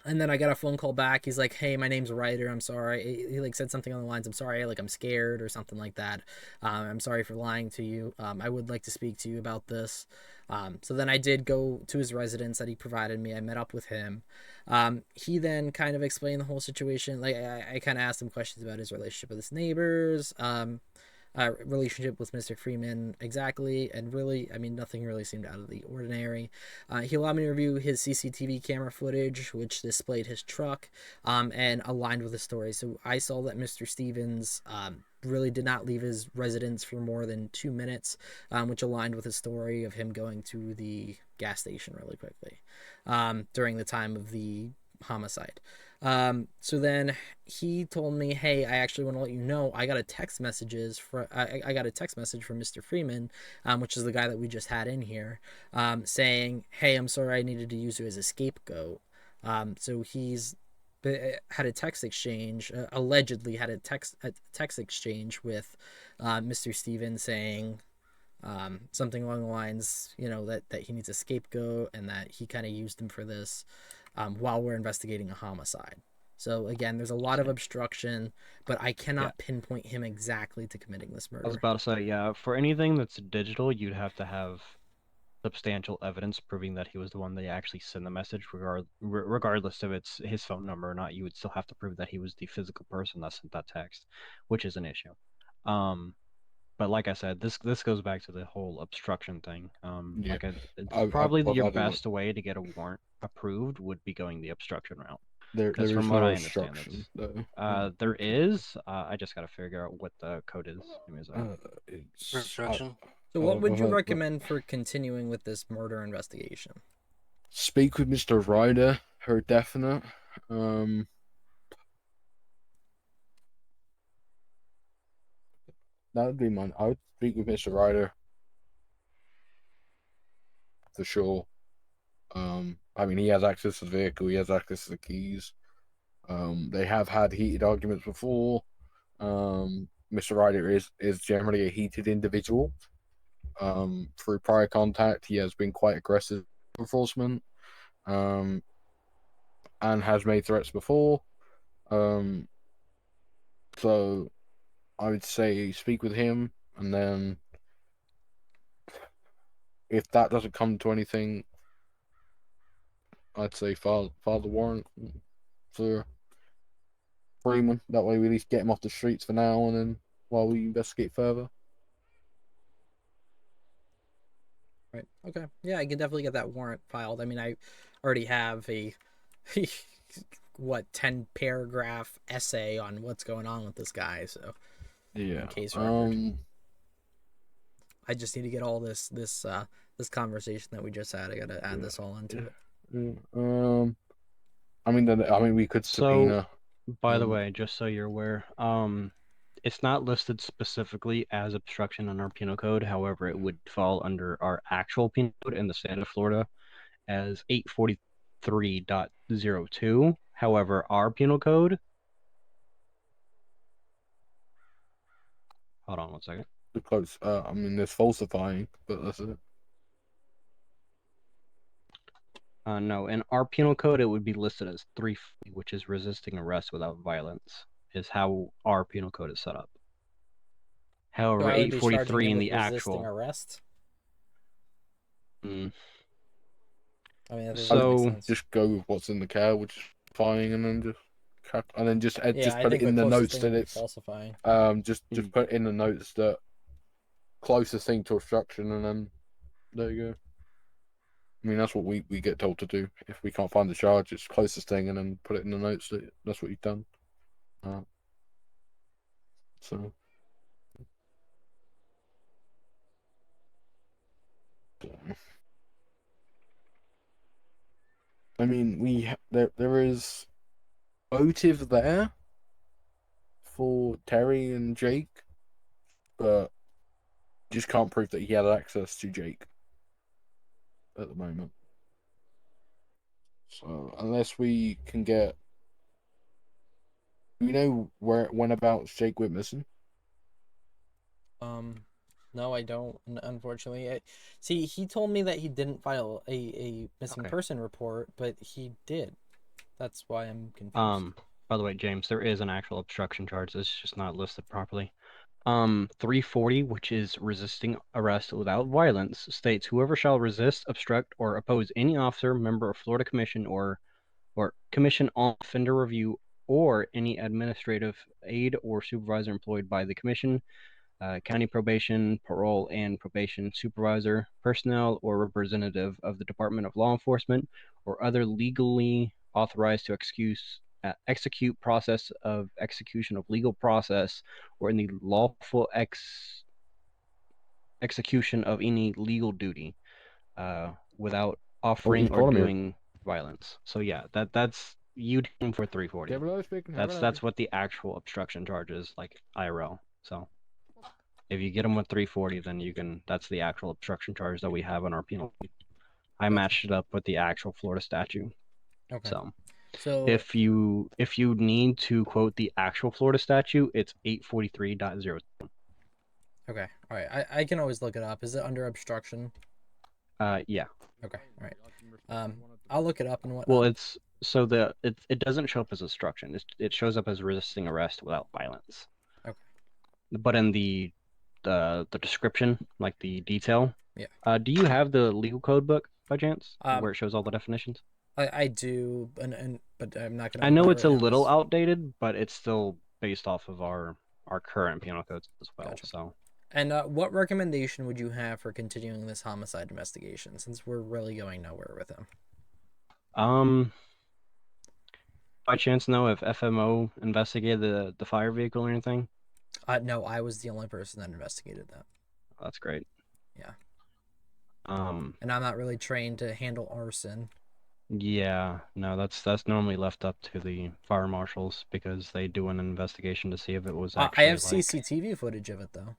And then I got a phone call back. He's like, hey, my name's Ryder. I'm sorry. He said something on the lines, I'm sorry, I'm scared or something like that. I'm sorry for lying to you. I would like to speak to you about this. So then I did go to his residence that he provided me. I met up with him. He then kind of explained the whole situation. I kind of asked him questions about his relationship with his neighbors, relationship with Mr. Freeman exactly, and really, I mean, nothing really seemed out of the ordinary. He allowed me to review his CCTV camera footage, which displayed his truck, and aligned with the story. So I saw that Mr. Stevens really did not leave his residence for more than 2 minutes, which aligned with his story of him going to the gas station really quickly during the time of the homicide. So then he told me, "Hey, I actually want to let you know I got a text messages for I got a text message from Mr. Freeman, which is the guy that we just had in here, saying, "Hey, I'm sorry I needed to use you as a scapegoat." So he's had a text exchange, allegedly had a text exchange with Mr. Steven saying something along the lines, that he needs a scapegoat and that he kind of used him for this while we're investigating a homicide. So again, there's a lot of obstruction, but I cannot pinpoint him exactly to committing this murder. I was about to say, yeah, for anything that's digital, you'd have to have substantial evidence proving that he was the one that actually sent the message, regardless if it's his phone number or not. You would still have to prove that he was the physical person that sent that text, which is an issue. But like I said, this goes back to the whole obstruction thing. Yeah. It's probably your best way to get a warrant approved would be going the obstruction route. There Because is from what no I understand, obstruction, though. there is. I just got to figure out what the code is. Give me a second. For obstruction. So what would you recommend for continuing with this murder investigation? Speak with Mr. Ryder for definite. That would be mine. I would speak with Mr. Ryder for sure. I mean, he has access to the vehicle. He has access to the keys. They have had heated arguments before. Mr. Ryder is generally a heated individual. Through prior contact, he has been quite aggressive with enforcement. And has made threats before. So I would say speak with him, and then if that doesn't come to anything, I'd say file the warrant for Freeman. That way we at least get him off the streets for now, and then while we investigate further. Right. Okay. Yeah, I can definitely get that warrant filed. I mean, I already have a 10 paragraph essay on what's going on with this guy, so Yeah. in case record. I just need to get all this conversation that we just had. I gotta add this all into it. I mean, we could subpoena. By the way, just so you're aware, it's not listed specifically as obstruction on our penal code. However, it would fall under our actual penal code in the state of Florida as 843.02. However, our penal code. Hold on one second. Close. I mean, there's falsifying, but that's it. No, in our penal code, it would be listed as 340, which is resisting arrest without violence, is how our penal code is set up. However, So I would be 843 in the resisting actual arrest. I mean, that so just go with what's in the code, which is falsifying, and then just just put it in the notes that it's falsifying. Just put in the notes that closest thing to obstruction, and then there you go. I mean, that's what we get told to do. If we can't find the charge, it's closest thing, and then put it in the notes that that's what you've done. So. I mean, there is motive there for Terry and Jake, but just can't prove that he had access to Jake at the moment. So unless we can get, we know whenabouts Jake went missing. No, I don't. Unfortunately, see, he told me that he didn't file a missing person report, but he did. That's why I'm confused. By the way, James, there is an actual obstruction charge. It's just not listed properly. 340, which is resisting arrest without violence, states whoever shall resist, obstruct, or oppose any officer, member of Florida Commission or Commission on Offender Review, or any administrative aide or supervisor employed by the Commission, county probation, parole, and probation supervisor, personnel, or representative of the Department of Law Enforcement, or other legally authorized to execute process of execution of legal process, or in the lawful execution of any legal duty, without offering or doing violence. So yeah, that's you'd hit him for 340. Generally speaking, That's what the actual obstruction charge is, like IRL. So if you get him with 340, then you can. That's the actual obstruction charge that we have on our penalty. I matched it up with the actual Florida statute. Okay. So if you need to quote the actual Florida statute, it's 843.0. Okay. All right. I can always look it up. Is it under obstruction? Yeah. Okay. All right. I'll look it up and whatnot. Well, it's so it doesn't show up as obstruction. It shows up as resisting arrest without violence. Okay. But in the description, like the detail. Yeah. Do you have the legal code book by chance, where it shows all the definitions? I do, but I'm not gonna. I know it's a little outdated, but it's still based off of our current penal codes as well. Gotcha. So. And what recommendation would you have for continuing this homicide investigation, since we're really going nowhere with him? By chance know if FMO investigated the fire vehicle or anything? No, I was the only person that investigated that. That's great. Yeah. And I'm not really trained to handle arson. Yeah, no, that's normally left up to the fire marshals because they do an investigation to see if it was actually. I have CCTV footage of it though.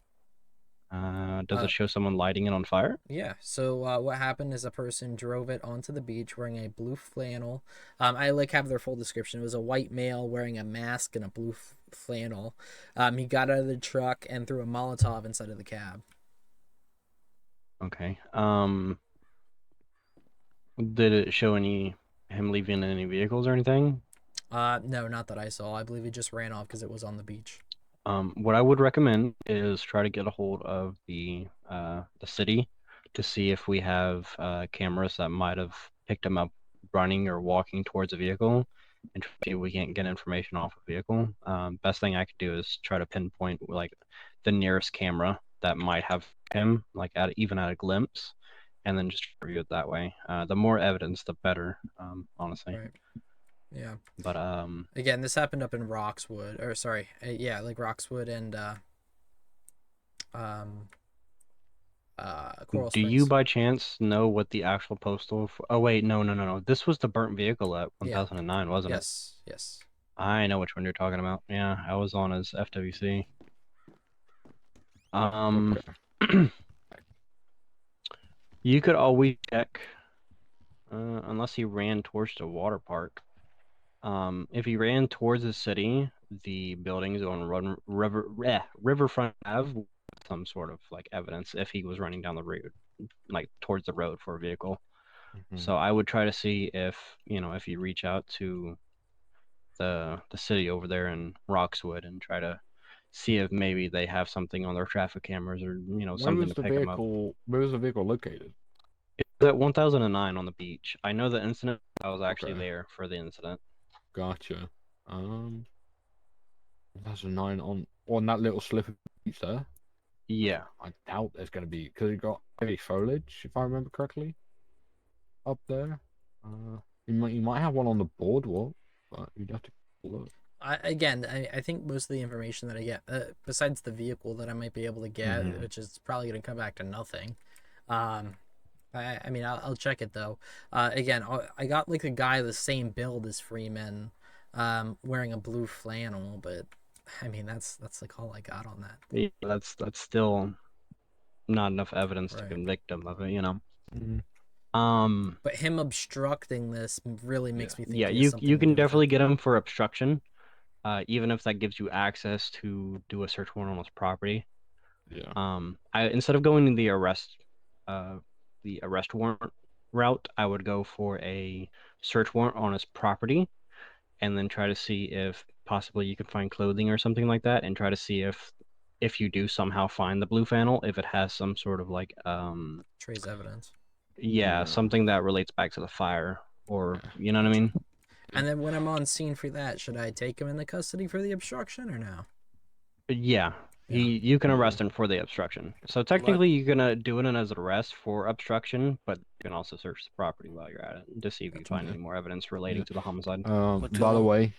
Does it show someone lighting it on fire? Yeah. So what happened is a person drove it onto the beach wearing a blue flannel. I have their full description. It was a white male wearing a mask and a blue flannel. He got out of the truck and threw a Molotov inside of the cab. Okay. Did it show him leaving any vehicles or anything? No, not that I saw. I believe he just ran off because it was on the beach. What I would recommend is try to get a hold of the city to see if we have cameras that might have picked him up running or walking towards a vehicle, and try to see if we can't get information off a vehicle. Best thing I could do is try to pinpoint like the nearest camera that might have him, like even at a glimpse, and then just review it that way. The more evidence, the better, honestly. Right. Yeah. But again, this happened up in Roxwood, or sorry, yeah, like Roxwood and Coral Springs. Do you by chance know what the actual postal? Oh wait, no. This was the burnt vehicle at 1009, wasn't it? Yes. I know which one you're talking about. Yeah, I was on his FWC. You could always check, unless he ran towards the water park. If he ran towards the city, the buildings on Riverfront Ave, some sort of like evidence if he was running down the road, like towards the road for a vehicle. Mm-hmm. So I would try to see if you reach out to the city over there in Roxwood and try to see if maybe they have something on their traffic cameras or something to pick them up. Where was the vehicle located? It was at 1009 on the beach. I know the incident. I was actually there for the incident. Gotcha. 2009 on that little slip of beach there. Yeah. I doubt there's going to be, because it got heavy foliage, if I remember correctly, up there. You might have one on the boardwalk, but you'd have to look. I think most of the information that I get, besides the vehicle that I might be able to get, which is probably going to come back to nothing. I mean, I'll check it though. Again, I got like a guy the same build as Freeman, wearing a blue flannel, but I mean that's like all I got on that. Yeah, that's still not enough evidence to convict him of it, But him obstructing this really makes me think. Yeah, you can definitely get him for obstruction, even if that gives you access to do a search warrant on his property. Yeah. Instead of going the arrest warrant route, I would go for a search warrant on his property, and then try to see if possibly you can find clothing or something like that, and try to see if you do somehow find the blue flannel, if it has some sort of like trace evidence. Yeah, something that relates back to the fire, or you know what I mean. And then when I'm on scene for that, should I take him into custody for the obstruction or no? Yeah. You can arrest him for the obstruction. So technically, you're gonna do it as an arrest for obstruction, but you can also search the property while you're at it to see if you find any more evidence relating to the homicide. By the way,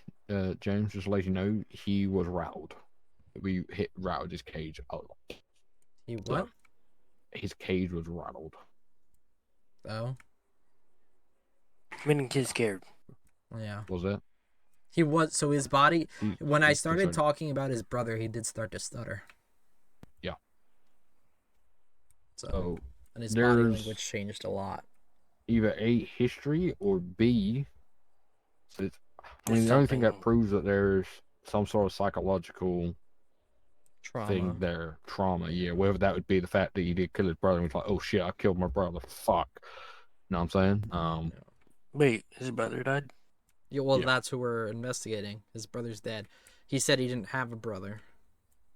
James, just to let you know, he was rattled. We rattled his cage a lot. He what? His cage was rattled. Oh. Meaning he's scared. Yeah. Was that? He was, so his body, when I He's started concerned. talking about his brother, he did start to stutter. Yeah. So, and his body there's language changed a lot. either A, history, or B, I There's mean, the only thing that something. proves that there's some sort of psychological Trauma. thing there, trauma, yeah, whether that would be the fact that he did kill his brother and he's like, oh shit, I killed my brother, fuck. You know what I'm saying? Wait, his brother died? Yeah, well, Yeah. that's who we're investigating. His brother's dead. He said he didn't have a brother.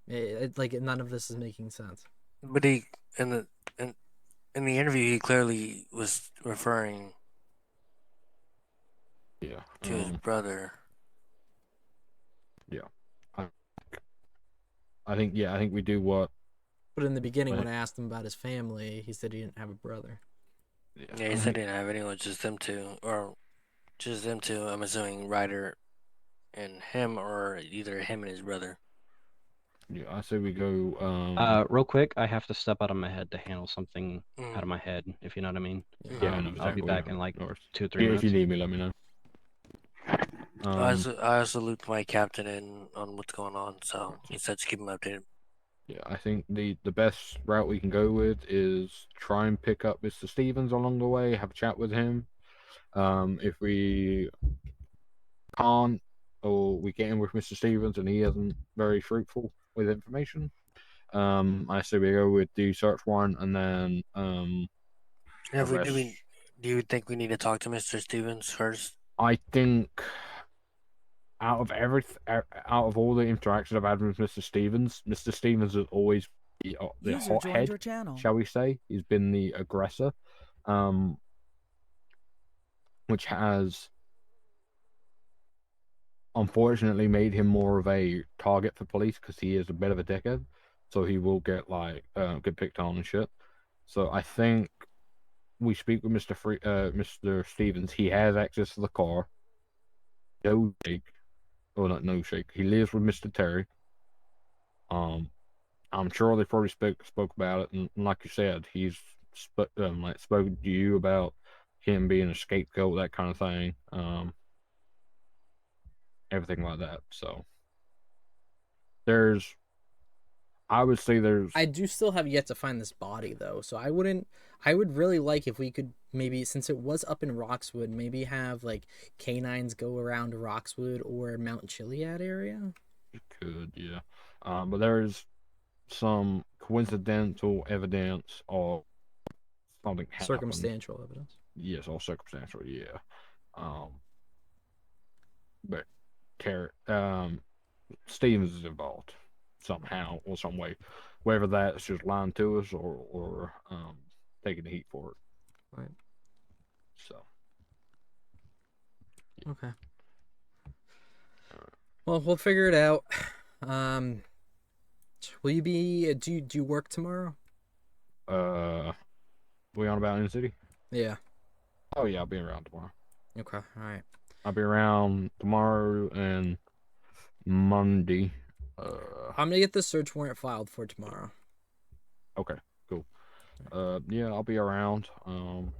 Like, none of this is making sense. But he in the interview he clearly was referring Yeah. to his brother. Yeah. I think we do what. But in the beginning, when Right. I asked him about his family, he said he didn't have a brother. Yeah, he said he didn't have anyone, just them two, or just them two. I'm assuming Ryder and him, or either him and his brother. Yeah, I say we go. Real quick, I have to step out of my head to handle something Mm. out of my head, if you know what I mean. Yeah, I know I'll be exactly. back in like No worries. 2-3 Yeah, minutes. if you need me, let me know. I also looped my captain in on what's going on, so he said to keep him updated. Yeah, I think the best route we can go with is try and pick up Mr. Stevens along the way, have a chat with him. If we can't, or we get in with Mr. Stevens and he isn't very fruitful with information, I say we go with the search warrant and then arrest. Do you think we need to talk to Mr. Stevens first? I think out of all the interactions I've had with Mr. Stevens has always the User joined hothead, your channel. shall we say? He's been the aggressor, which has unfortunately made him more of a target for police because he is a bit of a dickhead. So he will get get picked on and shit. So I think we speak with Mr. Stevens. He has access to the car. No shake, or not no shake. He lives with Mr. Terry. I'm sure they've probably spoke about it, and like you said, he's spoken to you about him being a scapegoat, that kind of thing, everything like that. So I would say I do still have yet to find this body, though, so I would really like if we could maybe, since it was up in Roxwood, maybe have like canines go around Roxwood or Mount Chiliad area. you could, yeah, but there's some coincidental evidence of something happened. Circumstantial evidence. Yes, all circumstantial, yeah. But Stevens is involved somehow or some way, whether that's just lying to us or taking the heat for it. Right. So. Okay. Well, we'll figure it out. Will you be? Do you work tomorrow? We on about in the city? Yeah. Oh yeah, I'll be around tomorrow. Okay. All right. I'll be around tomorrow and Monday. I'm gonna get the search warrant filed for tomorrow. Okay, cool. Yeah, I'll be around. I'm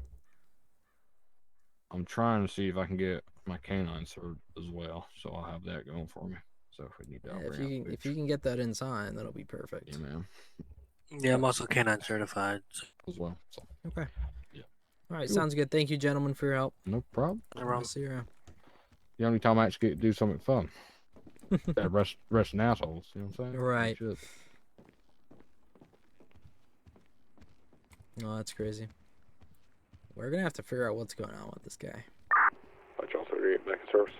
trying to see if I can get my canine served as well, so I'll have that going for me. So if we need that, if you can get that in time, that'll be perfect. Yeah, man. Yeah, I'm also canine certified. As well. So. Okay. Yeah. All right, Cool. sounds good. Thank you, gentlemen, for your help. No problem. No problem. I'll see you around. The only time I actually get to do something fun. Resting assholes, you know what I'm saying? Right. Shit. Oh, that's crazy. We're gonna have to figure out what's going on with this guy. Watch all 38 back in service.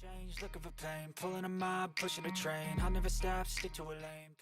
Change, looking for pain, pulling a mob, pushing a train. I'll never stop, stick to a lane.